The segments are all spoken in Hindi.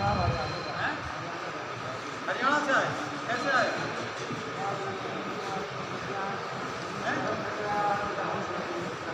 हैं? हरियाणा से आए? कैसे आए? हैं?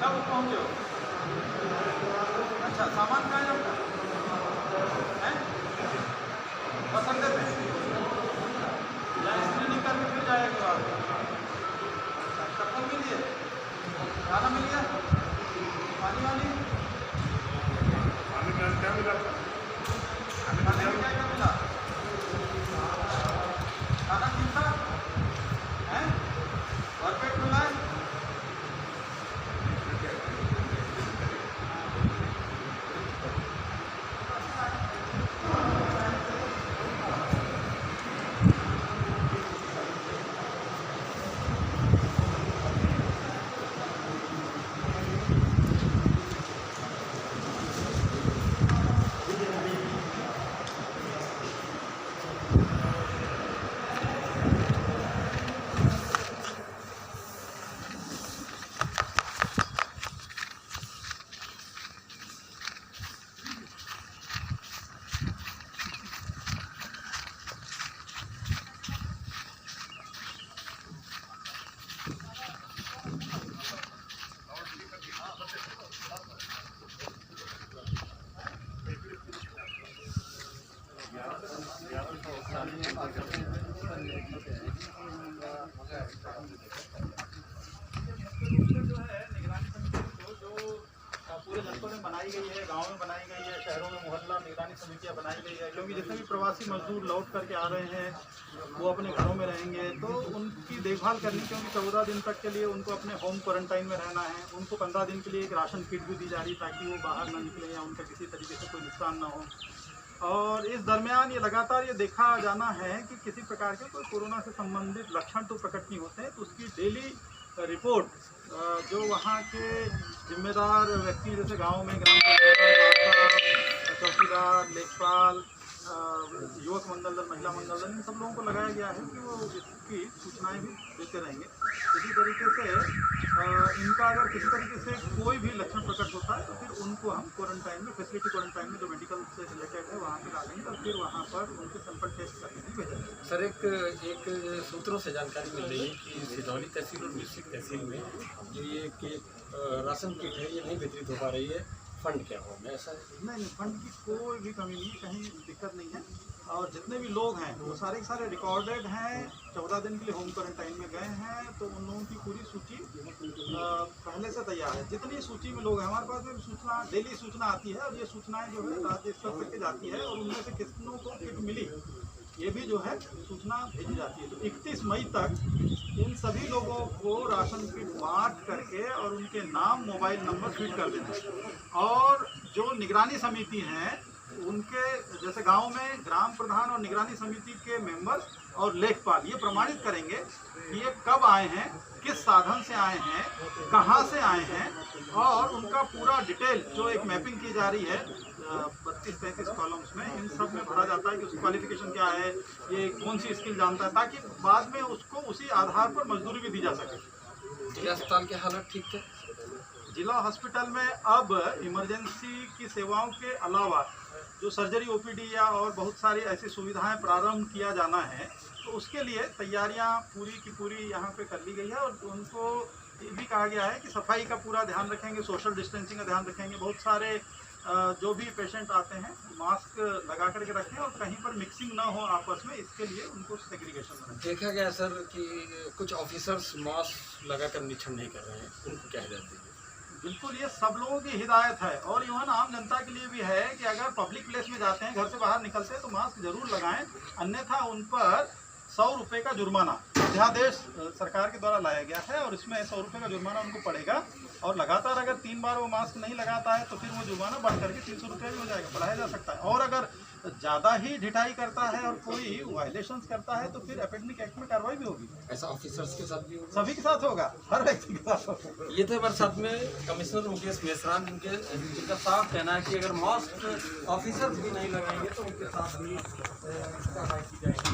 कब पहुँचे हो? अच्छा, सामान कहाँ है आपका? हैं? बस अड्डे पे या स्क्रीनिंग करके फिर जाएगा आप? चप्पल मिली है? खाना मिल गया? पानी वानी? पानी में क्या मिला था? खाने में क्या क्या मिला? खाना ठीक था? हैं? भरपेट मिला है? पूरे जनपद में बनाई गई है, गांव में बनाई गई है, शहरों में मोहल्ला निगरानी समितियां बनाई गई है, क्योंकि जितने भी प्रवासी मजदूर लौट करके आ रहे हैं वो अपने घरों में रहेंगे, तो उनकी देखभाल करनी, क्योंकि 14 दिन तक के लिए उनको अपने होम क्वारंटाइन में रहना है। उनको 15 दिन के लिए एक राशन किट भी दी जा रही है ताकि वो बाहर ना निकले या उनका किसी तरीके से कोई नुकसान ना हो। और इस दरमियान ये लगातार ये देखा जाना है कि किसी प्रकार के कोई कोरोना से संबंधित लक्षण तो प्रकट नहीं होते हैं, तो उसकी डेली रिपोर्ट जो वहाँ के जिम्मेदार व्यक्ति, जैसे गांव में ग्राम पंचायत, चौकीदार, लेखपाल, युवक मंडल दल, महिला मंडल दल, इन सब लोगों को लगाया गया है कि वो इसकी सूचनाएं भी देते रहेंगे। इसी तरीके से इनका अगर किसी तरीके से कोई भी लक्षण प्रकट होता है तो फिर उनको हम क्वारंटाइन में, फैसिलिटी क्वारंटाइन में जो मेडिकल से रिलेटेड है वहाँ पे डालेंगे और फिर वहाँ पर उनके सैंपल टेस्ट करके भी भेजेंगे। सर, एक सूत्रों से जानकारी मिल रही है कि सिधौली तहसील और मिश्रिक तहसील में जो ये राशन किट है ये नहीं वितरित हो पा रही है, फंड क्या हो में ऐसा है? नहीं, फंड की कोई भी कमी नहीं है, कहीं दिक्कत नहीं है। और जितने भी लोग हैं वो सारे के सारे रिकॉर्डेड हैं, 14 दिन के लिए होम क्वारंटाइन में गए हैं, तो उन लोगों की पूरी सूची पहले से तैयार है। जितनी सूची में लोग हैं, हमारे पास में सूचना, डेली सूचना आती है और ये सूचनाएं जो है राज्य स्तर तक के जाती है और उनमें से कितनों को किट मिली ये भी जो है सूचना भेजी जाती है। तो 31 मई तक इन सभी लोगों को राशन किट बांट करके और उनके नाम, मोबाइल नंबर फीड कर देना। और जो निगरानी समिति हैं उनके, जैसे गांव में ग्राम प्रधान और निगरानी समिति के मेंबर्स और लेखपाल ये प्रमाणित करेंगे कि ये कब आए हैं, किस साधन से आए हैं, कहां से आए हैं, और उनका पूरा डिटेल जो एक मैपिंग की जा रही है 32-33 कॉलम्स में, इन सब में भरा जाता है कि उसकी क्वालिफिकेशन क्या है, ये कौन सी स्किल जानता है, ताकि बाद में उसको उसी आधार पर मजदूरी भी दी जा सके। जिला अस्पताल के हालत ठीक थे? जिला हॉस्पिटल में अब इमरजेंसी की सेवाओं के अलावा जो सर्जरी, ओपीडी या और बहुत सारी ऐसी सुविधाएं प्रारंभ किया जाना है, तो उसके लिए तैयारियां पूरी की पूरी यहाँ पे कर ली गई है। और उनको ये भी कहा गया है कि सफाई का पूरा ध्यान रखेंगे, सोशल डिस्टेंसिंग का ध्यान रखेंगे। बहुत सारे जो भी पेशेंट आते हैं मास्क लगा करके रखें और कहीं पर मिक्सिंग ना हो आपस में, इसके लिए उनको सेग्रीगेशन में रखें। देखा गया सर कि कुछ ऑफिसर्स मास्क लगाकर निरीक्षण नहीं कर रहे हैं, उनको क्या हिदायत देंगे? बिल्कुल, ये सब लोगों की हिदायत है और इवन आम जनता के लिए भी है कि अगर पब्लिक प्लेस में जाते हैं, घर से बाहर निकलते हैं, तो मास्क जरूर लगाएं, अन्यथा उन पर 100 रुपये का जुर्माना अध्यादेश सरकार के द्वारा लाया गया है और इसमें 100 रुपये का जुर्माना उनको पड़ेगा। और लगातार अगर 3 बार वो मास्क नहीं लगाता है तो फिर वो जुर्माना बढ़ करके 300 रुपये भी हो जाएगा, बढ़ाया जा सकता है। और अगर ज़्यादा ही ढिठाई करता है और कोई वायलेशंस करता है तो फिर एपेडेमिक एक्ट में कार्रवाई भी होगी। ऐसा ऑफिसर्स के साथ भी होगा? सभी के साथ होगा, हर व्यक्ति के साथ होगा। ये थे हमारे साथ में कमिश्नर मुकेश मेश्राम, जिनका साफ कहना है कि अगर मास्क ऑफिसर्स भी नहीं लगाएंगे तो उनके साथ भी कार्रवाई की जाएगी।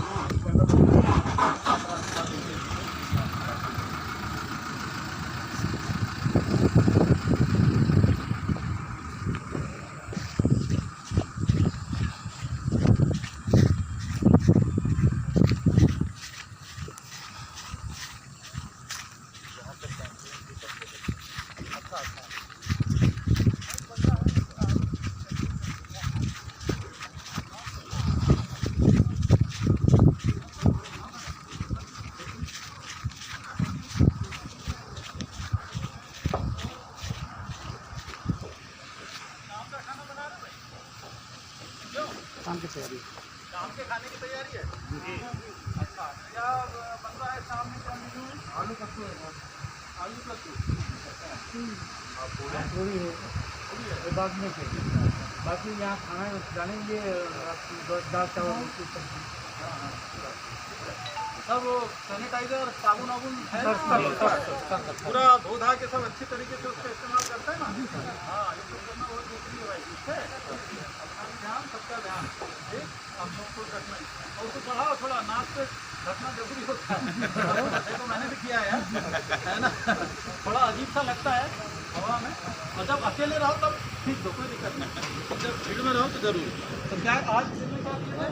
शाम के खाने की तैयारी है? अच्छा, क्या बन रहा है शाम में? क्या मेन्यू है? आलू कद्दू है। आलू कद्दू, पूरी है बाद में चाहिए। बाकी यहाँ खाना जानेंगे दाल चावल रोटी सब्जी। सब सैनिटाइजर साबुन वाबुन है ना? पूरा धो धा के सब अच्छी तरीके से उसका इस्तेमाल करते हैं ना? हाँ, ये सब करना बहुत जरूरी है भाई, ठीक है? अपना भी ध्यान, सबका ध्यान, ठीक? हम सबको रखना है। और उसको बढ़ाओ थोड़ा, नाक पे रखना जरूरी होता है। देखो मैंने भी किया है ना? थोड़ा अजीब सा लगता है हवा में, और जब अकेले रहो तब ठीक दो, कोई दिक्कत नहीं। जब भीड़ में रहो तो जरूर। तो क्या आज कितने का दिए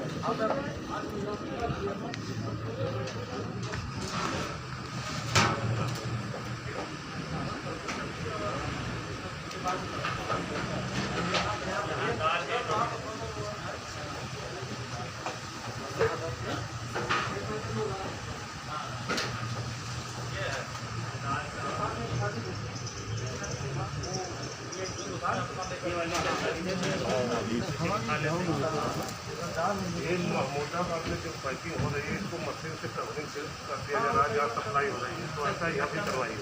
ये मोटा आपने जो पैकिंग हो रही है इसको मशीन से कवरिंग से कर दिया जा रहा है, जहाँ सप्लाई हो रही है, तो ऐसा यहाँ भी करवाइए।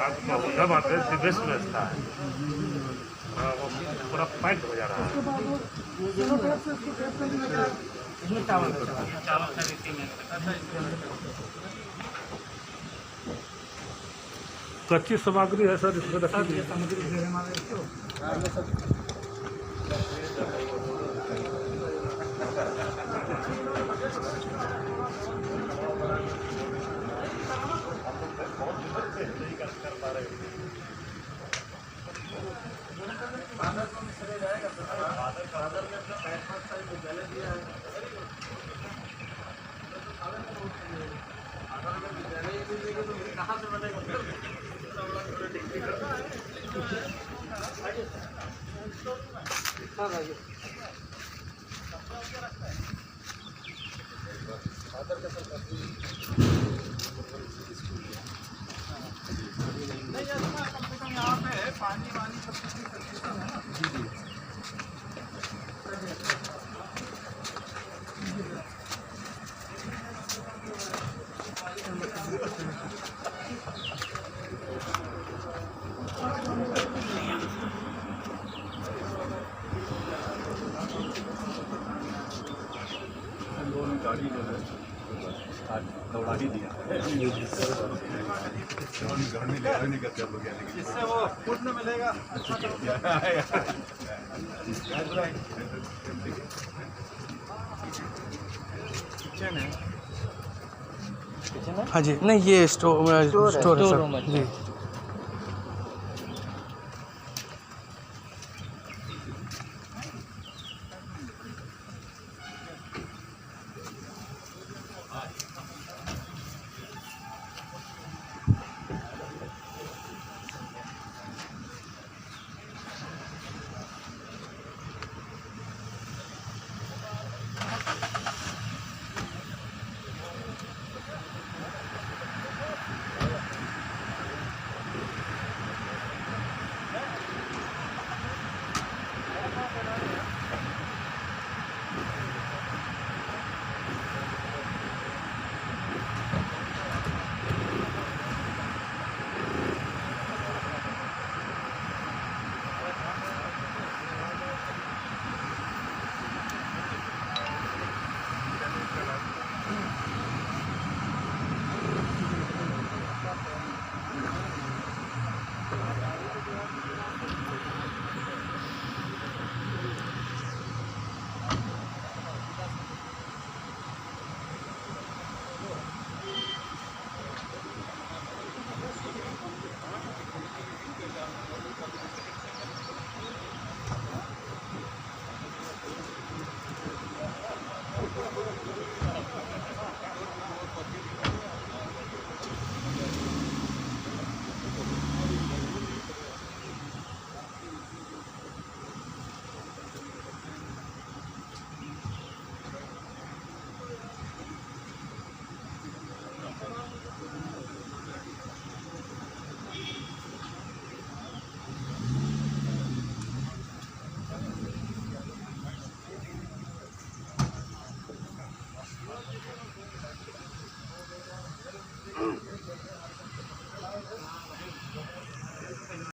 आप मोटा बात है, सीवेज व्यवस्था है, हाँ, वो पूरा पैक हो जा रहा है। कच्ची सामग्री है सर, इसमें रखी नहीं, ऐसा कम से कम यहाँ पे पानी वानी सब कुछ की कंडीशन है ना? जी। गाड़ी जो है दौड़ा ही दिया इससे वो फूड में मिलेगा। हाँ जी, नहीं ये स्टोर है सर जी।